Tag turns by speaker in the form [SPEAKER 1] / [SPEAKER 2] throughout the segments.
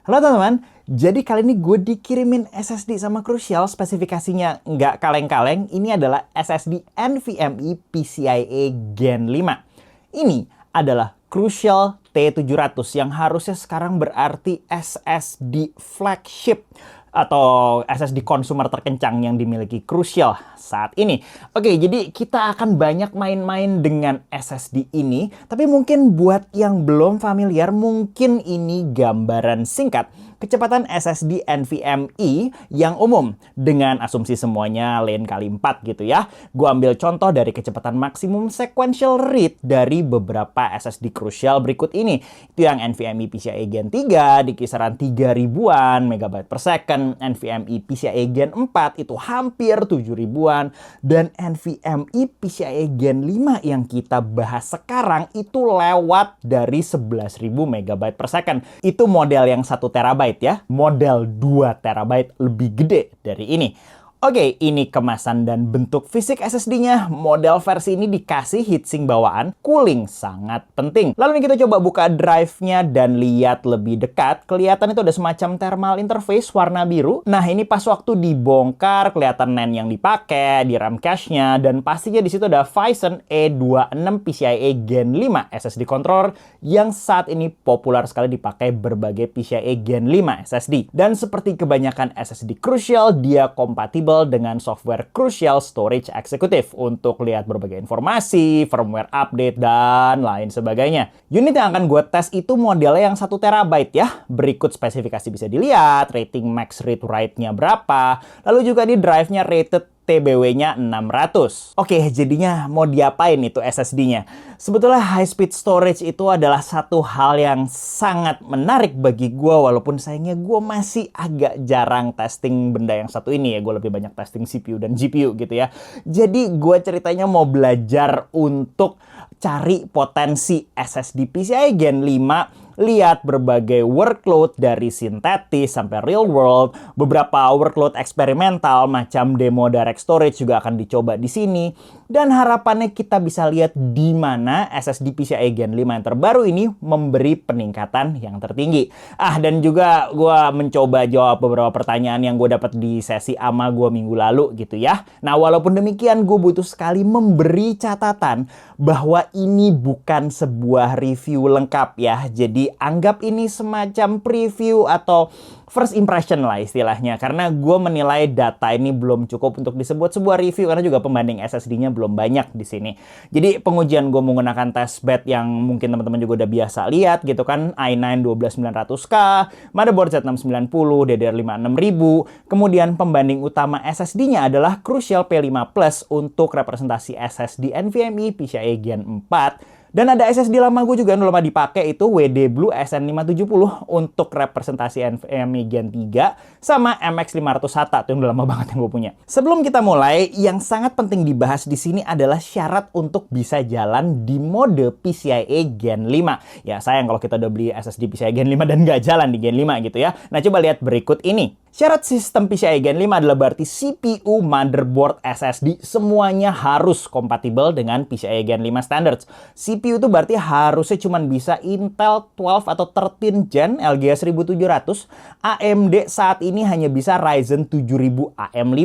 [SPEAKER 1] Halo teman-teman, jadi kali ini gue dikirimin SSD sama Crucial, spesifikasinya nggak kaleng-kaleng. Ini adalah SSD NVMe PCIe Gen 5. Ini adalah Crucial T700 yang harusnya sekarang berarti SSD flagship atau SSD consumer terkencang yang dimiliki Crucial saat ini. Oke, jadi kita akan banyak main-main dengan SSD ini, tapi mungkin buat yang belum familiar, mungkin ini gambaran singkat kecepatan SSD NVMe yang umum dengan asumsi semuanya lane kali 4 gitu ya. Gue ambil contoh dari kecepatan maksimum sequential read dari beberapa SSD Crucial berikut ini. Itu yang NVMe PCIe Gen 3 di kisaran 3000-an megabyte per second, NVMe PCIe Gen 4 itu hampir 7000-an, dan NVMe PCIe Gen 5 yang kita bahas sekarang itu lewat dari 11.000 megabyte per second. Itu model yang 1 terabyte ya, model 2 terabyte lebih gede dari ini. Oke, ini kemasan dan bentuk fisik SSD-nya. Model versi ini dikasih heatsink bawaan, cooling sangat penting. Lalu kita coba buka drive-nya dan lihat lebih dekat. Kelihatan itu ada semacam thermal interface warna biru. Nah, ini pas waktu dibongkar, kelihatan NAND yang dipakai, di RAM cache-nya, dan pastinya di situ ada Phison E26 PCIe Gen 5 SSD controller yang saat ini populer sekali dipakai berbagai PCIe Gen 5 SSD. Dan seperti kebanyakan SSD Crucial, dia kompatibel dengan software Crucial Storage Executive untuk lihat berbagai informasi, firmware update, dan lain sebagainya. Unit yang akan gue tes itu modelnya yang 1 terabyte ya. Berikut spesifikasi bisa dilihat, rating max read write-nya berapa, lalu juga di drive-nya rated TBW-nya 600. Oke, jadinya mau diapain itu SSD-nya? Sebetulnya high speed storage itu adalah satu hal yang sangat menarik bagi gue, walaupun sayangnya gue masih agak jarang testing benda yang satu ini ya. Gue lebih banyak testing CPU dan GPU gitu ya. Jadi gue ceritanya mau belajar untuk cari potensi SSD PCIe Gen 5, lihat berbagai workload dari sintetis sampai real world, beberapa workload eksperimental macam demo direct storage juga akan dicoba di sini, dan harapannya kita bisa lihat di mana SSD PCIe Gen 5 yang terbaru ini memberi peningkatan yang tertinggi. Dan juga gue mencoba jawab beberapa pertanyaan yang gue dapat di sesi AMA gue minggu lalu gitu ya. Nah, walaupun demikian gue butuh sekali memberi catatan bahwa ini bukan sebuah review lengkap ya. Jadi anggap ini semacam preview atau first impression lah istilahnya. Karena gue menilai data ini belum cukup untuk disebut sebuah review, karena juga pembanding SSD-nya belum banyak di sini. Jadi pengujian gue menggunakan testbed yang mungkin teman-teman juga udah biasa lihat gitu kan. i9 12900K, motherboard Z690, DDR5 6000. Kemudian pembanding utama SSD-nya adalah Crucial P5 Plus untuk representasi SSD NVMe PCIe Gen 4. Dan ada SSD lama gue juga yang lama dipakai, itu WD Blue SN570 untuk representasi NVMe Gen 3 sama MX500 SATA, itu yang udah lama banget yang gue punya. Sebelum kita mulai, yang sangat penting dibahas di sini adalah syarat untuk bisa jalan di mode PCIe Gen 5. Ya sayang kalau kita udah beli SSD PCIe Gen 5 dan nggak jalan di Gen 5 gitu ya. Nah, coba lihat berikut ini. Syarat sistem PCIe Gen 5 adalah berarti CPU, motherboard, SSD semuanya harus kompatibel dengan PCIe Gen 5 standards. CPU itu berarti harusnya cuma bisa Intel 12 atau 13 Gen LGA 1700. AMD saat ini hanya bisa Ryzen 7000 AM5.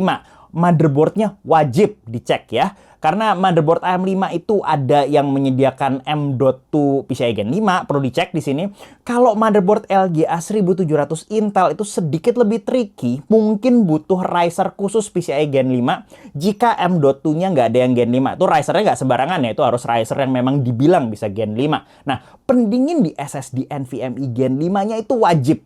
[SPEAKER 1] Motherboardnya wajib dicek ya. Karena motherboard AM5 itu ada yang menyediakan M.2 PCIe Gen 5, perlu dicek di sini. Kalau motherboard LGA 1700 Intel itu sedikit lebih tricky, mungkin butuh riser khusus PCIe Gen 5. Jika M.2-nya nggak ada yang Gen 5, itu risernya nggak sembarangan ya, itu harus riser yang memang dibilang bisa Gen 5. Nah, pendingin di SSD NVMe Gen 5-nya itu wajib.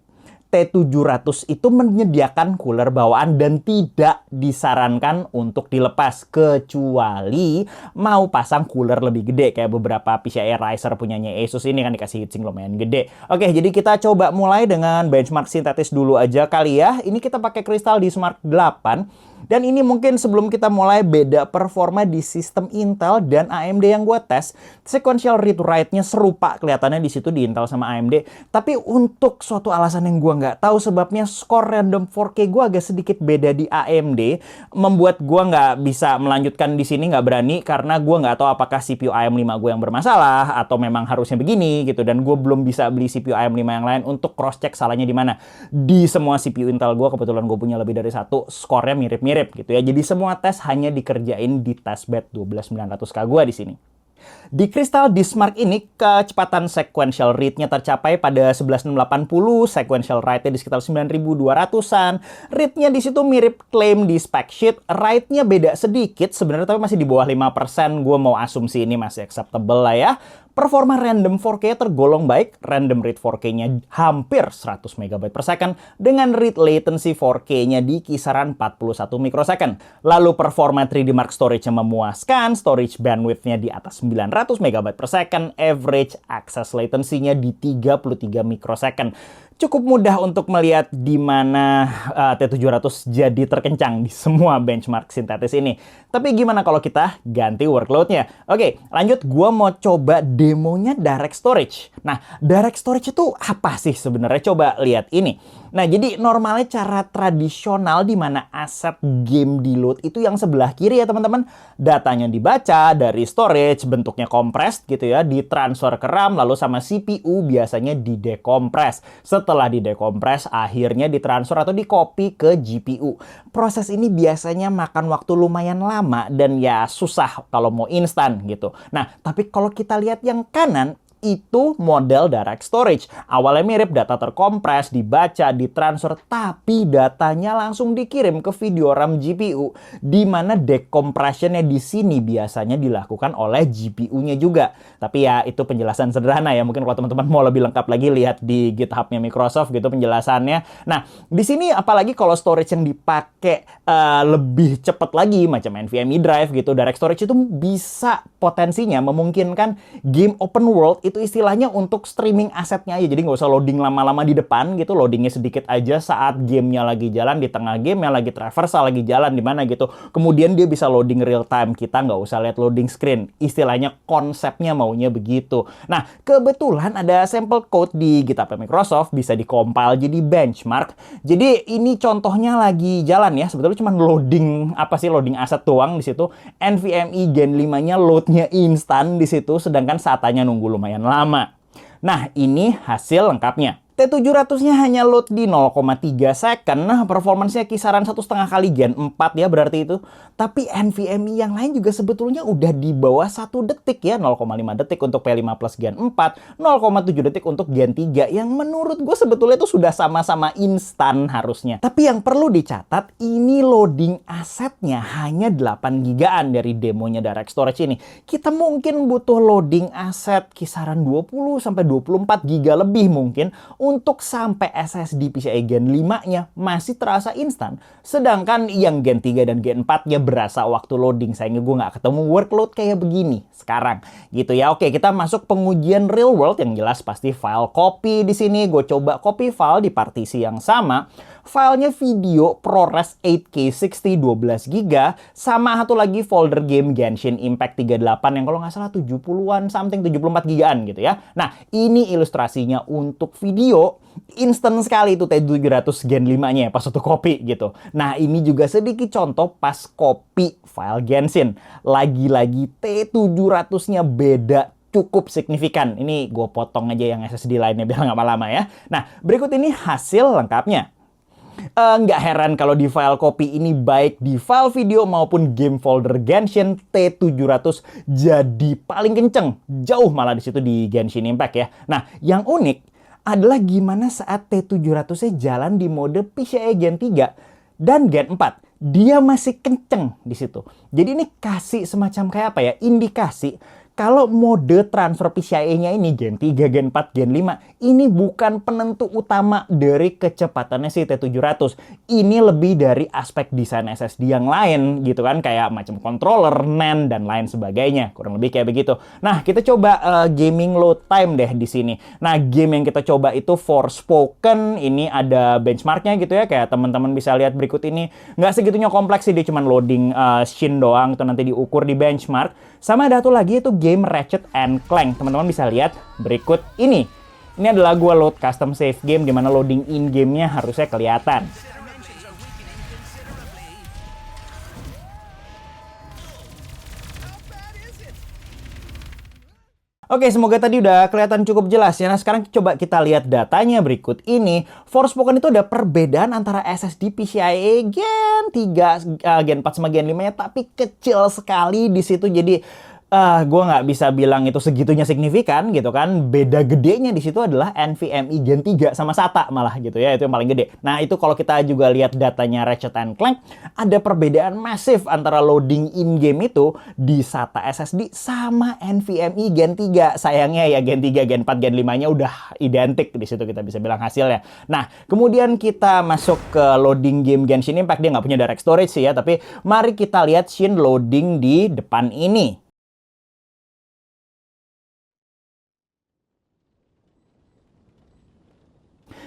[SPEAKER 1] T700 itu menyediakan cooler bawaan dan tidak disarankan untuk dilepas kecuali mau pasang cooler lebih gede kayak beberapa PCIe riser punyanya Asus ini kan dikasih heatsink lumayan gede. Oke, jadi kita coba mulai dengan benchmark sintetis dulu aja kali ya. Ini kita pakai kristal di Smart 8. Dan ini mungkin sebelum kita mulai, beda performa di sistem Intel dan AMD yang gue tes. Sequential read write-nya serupa kelihatannya di situ di Intel sama AMD. Tapi untuk suatu alasan yang gue nggak tahu sebabnya, skor random 4K gue agak sedikit beda di AMD, membuat gue nggak bisa melanjutkan di sini, nggak berani, karena gue nggak tahu apakah CPU AM5 gue yang bermasalah atau memang harusnya begini gitu. Dan gue belum bisa beli CPU AM5 yang lain untuk cross check salahnya di mana. Di semua CPU Intel gue, kebetulan gue punya lebih dari satu, skornya mirip-mirip gitu ya. Jadi semua tes hanya dikerjain di testbed 12900K gue di sini. Di Crystal Dismark ini, kecepatan sequential read-nya tercapai pada 11680, sequential write-nya di sekitar 9200-an. Read-nya di situ mirip klaim di spec sheet, write-nya beda sedikit sebenarnya tapi masih di bawah 5%. Gue mau asumsi ini masih acceptable lah ya. Performa random 4K tergolong baik, random read 4K-nya hampir 100 MB per second, dengan read latency 4K-nya di kisaran 41 mikrosecond. Lalu performa 3D Mark storage-nya memuaskan, storage bandwidth-nya di atas 900 MB per second, average access latency-nya di 33 mikrosecond. Cukup mudah untuk melihat di mana T700 jadi terkencang di semua benchmark sintetis ini. Tapi gimana kalau kita ganti workload-nya? Oke, lanjut, gua mau coba demonya direct storage. Nah, direct storage itu apa sih sebenarnya? Coba lihat ini. Nah, jadi normalnya cara tradisional di mana aset game di load itu yang sebelah kiri ya teman-teman. Datanya dibaca dari storage, bentuknya compressed gitu ya, ditransfer ke RAM, lalu sama CPU biasanya didekompres. Setelah didekompres, akhirnya ditransfer atau di-copy ke GPU. Proses ini biasanya makan waktu lumayan lama dan ya susah kalau mau instan gitu. Nah, tapi kalau kita lihat yang kanan, itu model direct storage. Awalnya mirip, data terkompres, dibaca, ditransfer, tapi datanya langsung dikirim ke video RAM GPU, di mana decompressionnya di sini biasanya dilakukan oleh GPU-nya juga. Tapi ya itu penjelasan sederhana ya. Mungkin kalau teman-teman mau lebih lengkap lagi, lihat di GitHub-nya Microsoft gitu penjelasannya. Nah, di sini apalagi kalau storage yang dipakai lebih cepat lagi, macam NVMe drive gitu, direct storage itu bisa potensinya memungkinkan game open world itu istilahnya untuk streaming asetnya aja. Jadi nggak usah loading lama-lama di depan gitu. Loadingnya sedikit aja saat gamenya lagi jalan, di tengah gamenya lagi traversal, lagi jalan di mana gitu. Kemudian dia bisa loading real time. Kita nggak usah lihat loading screen. Istilahnya konsepnya maunya begitu. Nah, kebetulan ada sampel code di GitHub Microsoft, bisa di-compile jadi benchmark. Jadi ini contohnya lagi jalan ya. Sebetulnya cuma loading loading aset doang di situ. NVMe Gen 5-nya loadnya instan di situ, sedangkan SATA-nya nunggu lumayan lama. Nah, ini hasil lengkapnya. T700-nya hanya load di 0,3 second. Nah, performance-nya kisaran 1,5 kali Gen 4 ya berarti itu. Tapi NVMe yang lain juga sebetulnya udah di bawah 1 detik ya. 0,5 detik untuk P5 Plus Gen 4, 0,7 detik untuk Gen 3. Yang menurut gue sebetulnya itu sudah sama-sama instan harusnya. Tapi yang perlu dicatat, ini loading asetnya hanya 8 gigaan dari demonya direct storage ini. Kita mungkin butuh loading aset kisaran 20-24 giga lebih mungkin untuk sampai SSD PCIe Gen 5-nya masih terasa instan. Sedangkan yang Gen 3 dan Gen 4-nya berasa waktu loading. Sayangnya gue nggak ketemu workload kayak begini sekarang. Gitu ya. Oke, kita masuk pengujian real world. Yang jelas pasti file copy di sini. Gue coba copy file di partisi yang sama. Filenya video ProRes 8K 60 12 GB, sama satu lagi folder game Genshin Impact 38 yang kalau nggak salah 70-an something, 74 gigaan gitu ya. Nah, ini ilustrasinya untuk video. Instant sekali itu T700 Gen 5-nya ya pas satu copy gitu. Nah, ini juga sedikit contoh pas copy file Genshin. Lagi-lagi T700-nya beda cukup signifikan. Ini gue potong aja yang SSD lainnya biar nggak lama ya. Nah, berikut ini hasil lengkapnya. Nggak heran kalau di file copy ini baik di file video maupun game folder Genshin, T700 jadi paling kenceng. Jauh malah di situ di Genshin Impact ya. Nah, yang unik adalah gimana saat T700-nya jalan di mode PCIe Gen 3 dan Gen 4. Dia masih kenceng di situ. Jadi ini kasih semacam kayak apa ya? Indikasi kalau mode transfer PCIe-nya ini Gen 3, Gen 4, Gen 5, ini bukan penentu utama dari kecepatannya si T700. Ini lebih dari aspek desain SSD yang lain gitu kan, kayak macam controller, NAND, dan lain sebagainya. Kurang lebih kayak begitu. Nah, kita coba gaming load time deh di sini. Nah, game yang kita coba itu Forspoken. Ini ada benchmarknya gitu ya, kayak teman-teman bisa lihat berikut ini. Nggak segitunya kompleks sih, dia cuma loading scene doang, itu nanti diukur di benchmark. Sama ada satu lagi itu game Ratchet and Clank. Teman-teman bisa lihat berikut ini. Ini adalah gua load custom save game, dimana loading in gamenya harusnya kelihatan. Oke, semoga tadi udah kelihatan cukup jelas ya. Nah, sekarang coba kita lihat datanya berikut ini. Forspoken itu ada perbedaan antara SSD PCIe Gen 3, Gen 4 sama Gen 5-nya, tapi kecil sekali di situ. Jadi gue nggak bisa bilang itu segitunya signifikan gitu kan. Beda gedenya di situ adalah NVMe Gen 3 sama SATA malah gitu ya, itu yang paling gede. Nah, itu kalau kita juga lihat datanya Ratchet and Clank, ada perbedaan masif antara loading in-game itu di SATA SSD sama NVMe Gen 3. Sayangnya ya Gen 3, Gen 4, Gen 5-nya udah identik, di situ kita bisa bilang hasilnya. Nah, kemudian kita masuk ke loading game Genshin Impact. Dia nggak punya direct storage sih ya, tapi mari kita lihat scene loading di depan ini.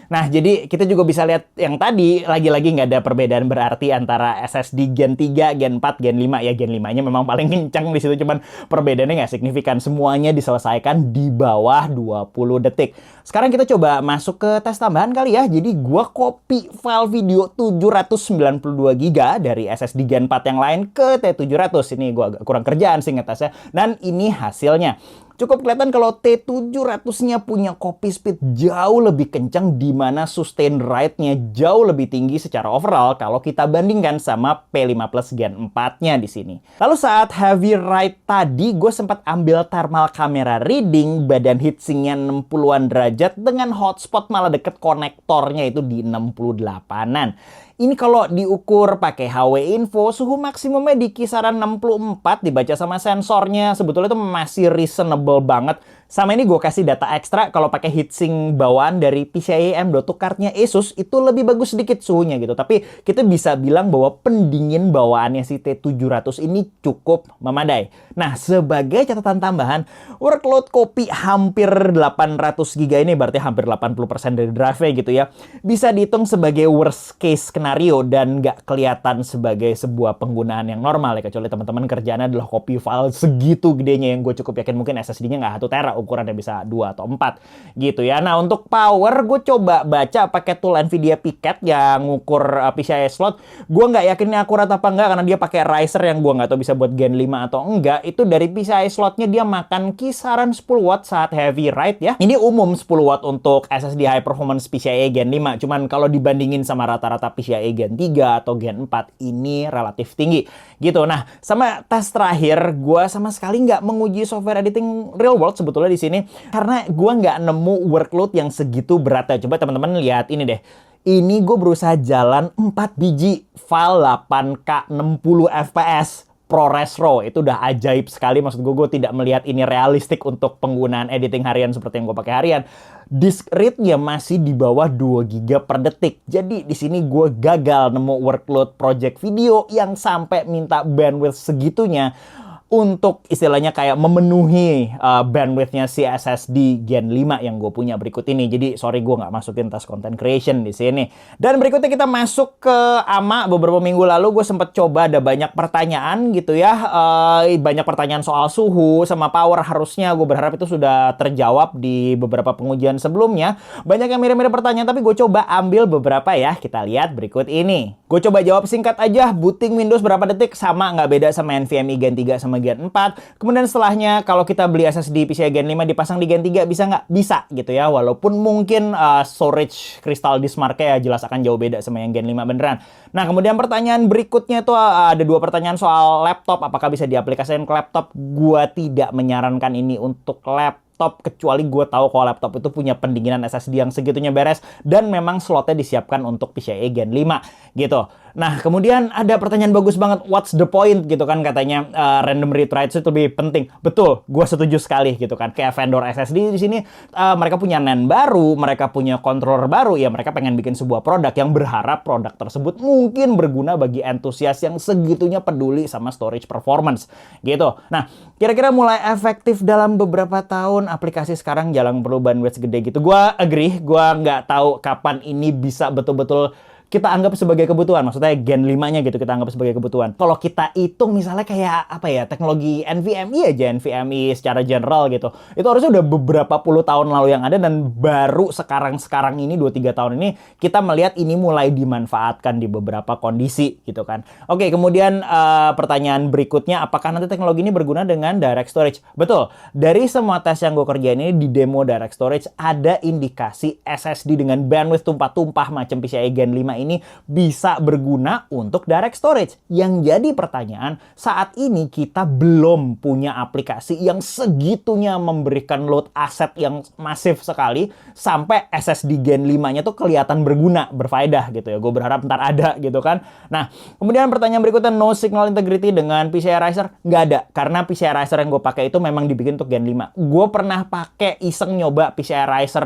[SPEAKER 1] Nah, jadi kita juga bisa lihat yang tadi, lagi-lagi nggak ada perbedaan berarti antara SSD Gen 3, Gen 4, Gen 5. Ya, Gen 5-nya memang paling kencang di situ, cuman perbedaannya nggak signifikan. Semuanya diselesaikan di bawah 20 detik. Sekarang kita coba masuk ke tes tambahan kali ya. Jadi gua copy file video 792 GB dari SSD Gen 4 yang lain ke T700. Ini gua agak kurang kerjaan sih ngetesnya. Dan ini hasilnya. Cukup kelihatan kalau T700-nya punya copy speed jauh lebih kencang, di mana sustain rate-nya jauh lebih tinggi secara overall kalau kita bandingkan sama P5 Plus Gen 4-nya di sini. Lalu saat heavy write tadi, gue sempat ambil thermal camera reading, badan heatsinknya 60-an derajat, dengan hotspot malah deket konektornya itu di 68-an. Ini kalau diukur pakai HW Info, suhu maksimumnya di kisaran 64, dibaca sama sensornya. Sebetulnya itu masih reasonable banget. Sama ini gue kasih data ekstra, kalau pakai heatsink bawaan dari PCIe M.2 cardnya Asus, itu lebih bagus sedikit suhunya gitu. Tapi kita bisa bilang bahwa pendingin bawaannya si T700 ini cukup memadai. Nah, sebagai catatan tambahan, workload copy hampir 800 GB ini, berarti hampir 80% dari drive-nya gitu ya, bisa dihitung sebagai worst case skenario dan nggak kelihatan sebagai sebuah penggunaan yang normal ya, kecuali teman-teman kerjaannya adalah copy file segitu gedenya, yang gue cukup yakin mungkin SSD-nya nggak 1 tera, ukurannya bisa 2 atau 4 gitu ya. Nah, untuk power gue coba baca pakai tool Nvidia Picket yang ngukur PCIe slot. Gue nggak yakin ini akurat apa enggak, karena dia pakai riser yang gue nggak tahu bisa buat Gen 5 atau enggak. Itu dari PCIe slotnya dia makan kisaran 10 watt saat heavy write ya. Ini umum 10 watt untuk SSD high performance PCIe Gen 5. Cuman kalau dibandingin sama rata-rata PCIe Gen 3 atau Gen 4, ini relatif tinggi gitu. Nah, sama tes terakhir, gue sama sekali nggak menguji software editing real world sebetulnya di sini, karena gue nggak nemu workload yang segitu beratnya. Coba teman-teman lihat ini deh. Ini gue berusaha jalan 4 biji file 8K 60 FPS. ProRes RAW itu udah ajaib sekali. Maksud gue tidak melihat ini realistik untuk penggunaan editing harian seperti yang gue pakai harian. Disk read-nya masih di bawah 2 GB per detik. Jadi di sini gue gagal nemu workload project video yang sampai minta bandwidth segitunya untuk istilahnya kayak memenuhi bandwidth-nya si SSD Gen 5 yang gue punya berikut ini. Jadi sorry, gue nggak masukin tas content creation di sini. Dan berikutnya kita masuk ke AMA. Beberapa minggu lalu gue sempat coba, ada banyak pertanyaan gitu ya. Banyak pertanyaan soal suhu sama power. Harusnya gue berharap itu sudah terjawab di beberapa pengujian sebelumnya. Banyak yang mirip-mirip pertanyaan, tapi gue coba ambil beberapa ya. Kita lihat berikut ini. Gue coba jawab singkat aja. Booting Windows berapa detik? Sama, nggak beda sama NVMe Gen 3 sama Gen 4. Kemudian setelahnya, kalau kita beli SSD PCIe Gen 5 dipasang di Gen 3 bisa nggak? Bisa gitu ya. Walaupun mungkin storage crystal disk marknya ya jelas akan jauh beda sama yang Gen 5 beneran. Nah, kemudian pertanyaan berikutnya tuh ada 2 pertanyaan soal laptop. Apakah bisa diaplikasikan ke laptop? Gua tidak menyarankan ini untuk laptop, kecuali gue tahu kalau laptop itu punya pendinginan SSD yang segitunya beres dan memang slotnya disiapkan untuk PCIe Gen 5 gitu. Nah, kemudian ada pertanyaan bagus banget, what's the point gitu kan katanya, random read writes itu lebih penting. Betul, gue setuju sekali gitu kan. Kayak vendor SSD di sini, mereka punya NAND baru, mereka punya controller baru, ya mereka pengen bikin sebuah produk yang berharap produk tersebut mungkin berguna bagi entusias yang segitunya peduli sama storage performance gitu. Nah, kira-kira mulai efektif dalam beberapa tahun, aplikasi sekarang jarang perlu bandwidth gede gitu. Gue agree, gue nggak tahu kapan ini bisa betul-betul kita anggap sebagai kebutuhan. Maksudnya Gen 5-nya gitu kita anggap sebagai kebutuhan. Kalau kita hitung misalnya kayak apa ya, teknologi NVMe aja, NVMe secara general gitu. Itu harusnya udah beberapa puluh tahun lalu yang ada, dan baru sekarang ini 2-3 tahun ini kita melihat ini mulai dimanfaatkan di beberapa kondisi gitu kan. Oke, kemudian pertanyaan berikutnya, apakah nanti teknologi ini berguna dengan direct storage? Betul. Dari semua tes yang gue kerjain ini di demo direct storage ada indikasi SSD dengan bandwidth tumpah-tumpah macam PCIe Gen 5 ini bisa berguna untuk direct storage. Yang jadi pertanyaan, saat ini kita belum punya aplikasi yang segitunya memberikan load aset yang masif sekali sampai SSD Gen 5-nya tuh kelihatan berguna, berfaedah gitu ya. Gue berharap ntar ada gitu kan. Nah, kemudian pertanyaan berikutnya, no signal integrity dengan PCI Riser? Nggak ada, karena PCI Riser yang gue pakai itu memang dibikin untuk Gen 5. Gue pernah pakai iseng nyoba PCI Riser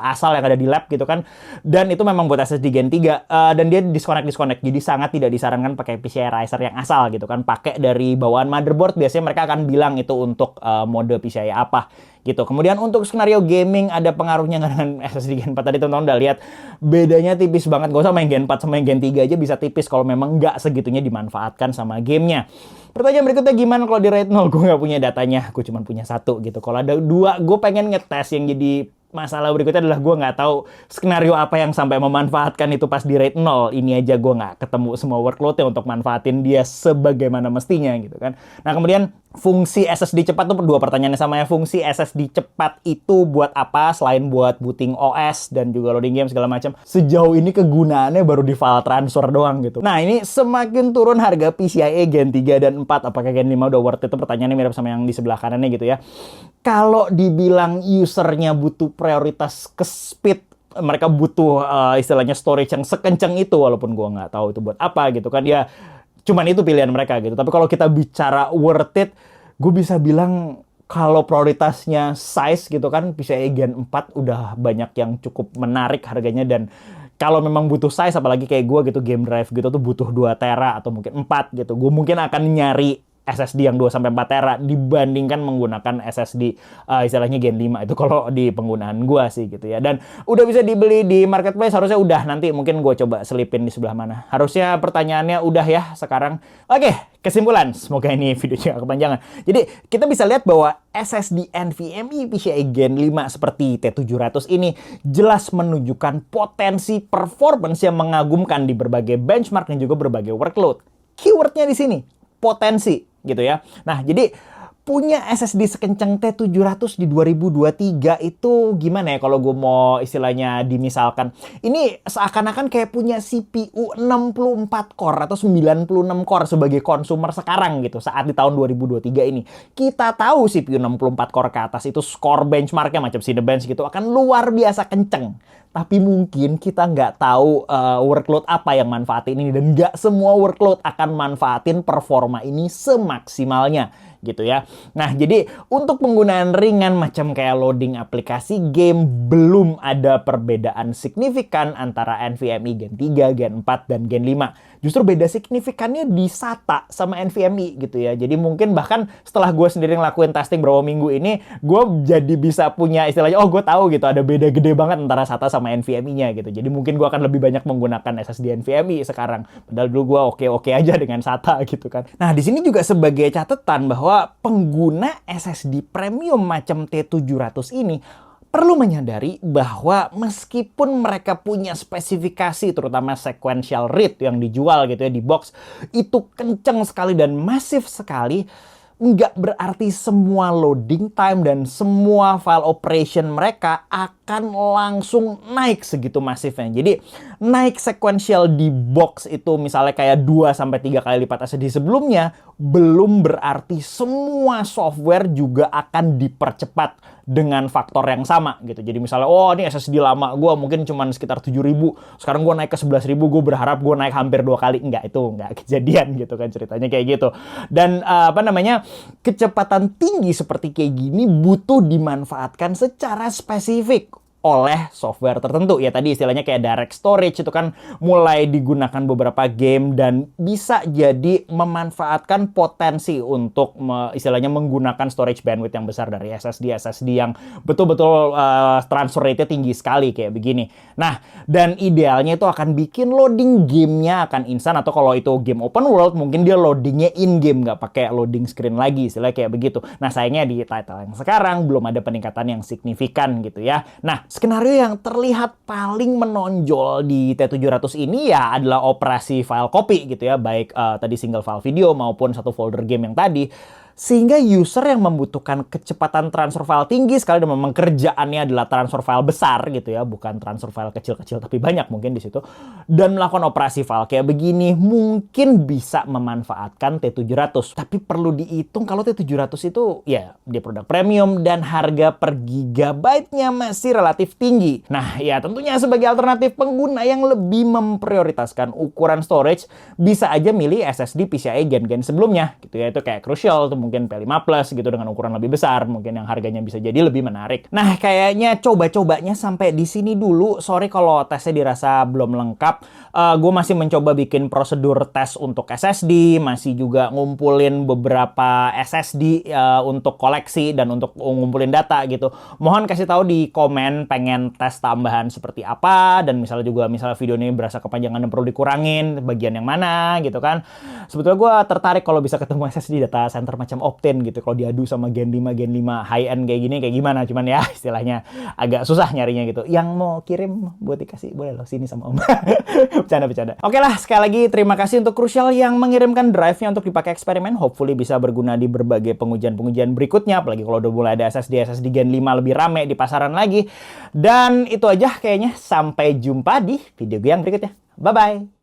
[SPEAKER 1] asal yang ada di lab gitu kan, dan itu memang buat SSD Gen 3. Dan dia disconnect, jadi sangat tidak disarankan pakai PCI Riser yang asal gitu kan. Pakai dari bawaan motherboard, biasanya mereka akan bilang itu untuk mode PCI apa gitu. Kemudian untuk skenario gaming ada pengaruhnya nggak dengan SSD Gen 4? Tadi teman-teman udah lihat bedanya tipis banget. Gak usah main Gen 4 sama Gen 3 aja bisa tipis kalau memang nggak segitunya dimanfaatkan sama gamenya. Pertanyaan berikutnya, gimana kalau di RAID 0? Gue nggak punya datanya, gue cuma punya 1 gitu. Kalau ada 2, gue pengen ngetes. Yang jadi masalah berikutnya adalah gue nggak tahu skenario apa yang sampai memanfaatkan itu pas di RAID 0. Ini aja gue nggak ketemu semua workload-nya untuk manfaatin dia sebagaimana mestinya gitu kan. Nah, kemudian fungsi SSD cepat tuh 2 pertanyaannya sama ya. Fungsi SSD cepat itu buat apa selain buat booting OS dan juga loading game segala macam? Sejauh ini kegunaannya baru di file transfer doang gitu. Nah, ini semakin turun harga PCIe Gen 3 dan 4, apakah Gen 5 udah worth it? Itu pertanyaannya mirip sama yang di sebelah kanannya gitu ya. Kalau dibilang usernya butuh prioritas ke speed, mereka butuh istilahnya storage yang sekencang itu, walaupun gue nggak tahu itu buat apa gitu kan ya, cuman itu pilihan mereka gitu. Tapi kalau kita bicara worth it, gue bisa bilang kalau prioritasnya size gitu kan, PCIe Gen 4 udah banyak yang cukup menarik harganya. Dan kalau memang butuh size, apalagi kayak gue gitu, game drive gitu tuh butuh 2 tera atau mungkin 4 gitu, gue mungkin akan nyari SSD yang 2-4 tera dibandingkan menggunakan SSD istilahnya Gen 5 itu kalau di penggunaan gua sih gitu ya. Dan udah bisa dibeli di marketplace, harusnya udah. Nanti mungkin gua coba selipin di sebelah mana. Harusnya pertanyaannya udah ya sekarang. Oke, kesimpulan. Semoga ini videonya gak kepanjangan. Jadi kita bisa lihat bahwa SSD NVMe PCIe Gen 5 seperti T700 ini jelas menunjukkan potensi performance yang mengagumkan di berbagai benchmark dan juga berbagai workload. Keywordnya di sini, potensi gitu ya. Nah, jadi punya SSD sekencang T700 di 2023 itu gimana ya kalau gue mau istilahnya dimisalkan. Ini seakan-akan kayak punya CPU 64 core atau 96 core sebagai konsumer sekarang gitu saat di tahun 2023 ini. Kita tahu CPU 64 core ke atas itu skor benchmarknya macam Cinebench gitu akan luar biasa kenceng. Tapi mungkin kita nggak tahu workload apa yang manfaatin ini, dan nggak semua workload akan manfaatin performa ini semaksimalnya gitu ya. Nah, jadi untuk penggunaan ringan macam kayak loading aplikasi game, belum ada perbedaan signifikan antara NVMe Gen 3, Gen 4, dan Gen 5. Justru beda signifikannya di SATA sama NVMe gitu ya. Jadi mungkin bahkan setelah gue sendiri ngelakuin testing beberapa minggu ini, gue jadi bisa punya istilahnya, oh gue tahu gitu ada beda gede banget antara SATA sama NVMe-nya gitu. Jadi mungkin gue akan lebih banyak menggunakan SSD NVMe sekarang. Padahal dulu gue oke-oke aja dengan SATA gitu kan. Nah, di sini juga sebagai catatan bahwa pengguna SSD premium macam T700 ini perlu menyadari bahwa meskipun mereka punya spesifikasi terutama sequential read yang dijual gitu ya di box itu kenceng sekali dan masif sekali, nggak berarti semua loading time dan semua file operation mereka akan langsung naik segitu masifnya. Jadi naik sequential di box itu misalnya kayak 2-3 kali lipat SSD sebelumnya, belum berarti semua software juga akan dipercepat dengan faktor yang sama gitu. Jadi misalnya, oh ini SSD lama gue mungkin cuma sekitar 7.000, sekarang gue naik ke 11.000, gue berharap gue naik hampir 2 kali. Enggak, itu enggak kejadian gitu kan, ceritanya kayak gitu. Dan kecepatan tinggi seperti kayak gini butuh dimanfaatkan secara spesifik oleh software tertentu. Ya tadi istilahnya kayak direct storage itu kan mulai digunakan beberapa game dan bisa jadi memanfaatkan potensi untuk istilahnya menggunakan storage bandwidth yang besar dari SSD yang betul-betul transfer rate-nya tinggi sekali kayak begini. Nah, dan idealnya itu akan bikin loading gamenya akan instan, atau kalau itu game open world mungkin dia loadingnya in-game, nggak pakai loading screen lagi, istilahnya kayak begitu. Nah, sayangnya di title yang sekarang belum ada peningkatan yang signifikan gitu ya. Nah, skenario yang terlihat paling menonjol di T700 ini ya adalah operasi file copy gitu ya, baik tadi single file video maupun satu folder game yang tadi. Sehingga user yang membutuhkan kecepatan transfer file tinggi sekali dan memang kerjaannya adalah transfer file besar gitu ya, bukan transfer file kecil-kecil tapi banyak mungkin di situ, dan melakukan operasi file kayak begini mungkin bisa memanfaatkan T700. Tapi perlu dihitung kalau T700 itu ya dia produk premium dan harga per gigabyte-nya masih relatif tinggi. Nah ya tentunya sebagai alternatif pengguna yang lebih memprioritaskan ukuran storage bisa aja milih SSD PCIe gen-gen sebelumnya gitu ya, itu kayak Crucial tuh mungkin P5 Plus gitu dengan ukuran lebih besar, mungkin yang harganya bisa jadi lebih menarik. Nah, kayaknya coba-cobanya sampai di sini dulu. Sorry kalau tesnya dirasa belum lengkap. Gue masih mencoba bikin prosedur tes untuk SSD, masih juga ngumpulin beberapa SSD untuk koleksi dan untuk ngumpulin data gitu. Mohon kasih tahu di komen pengen tes tambahan seperti apa, dan misalnya video ini berasa kepanjangan dan perlu dikurangin bagian yang mana gitu kan. Sebetulnya gue tertarik kalau bisa ketemu SSD data center macam Optane gitu, kalau diadu sama Gen 5 high end kayak gini kayak gimana, cuman ya istilahnya agak susah nyarinya gitu. Yang mau kirim buat dikasih boleh loh, sini sama Om. Bercanda. Oke lah, sekali lagi terima kasih untuk Crucial yang mengirimkan drive-nya untuk dipakai eksperimen. Hopefully bisa berguna di berbagai pengujian berikutnya, apalagi kalau udah mulai ada SSD Gen 5 lebih rame di pasaran lagi. Dan itu aja kayaknya, sampai jumpa di video gue yang berikutnya. Bye bye.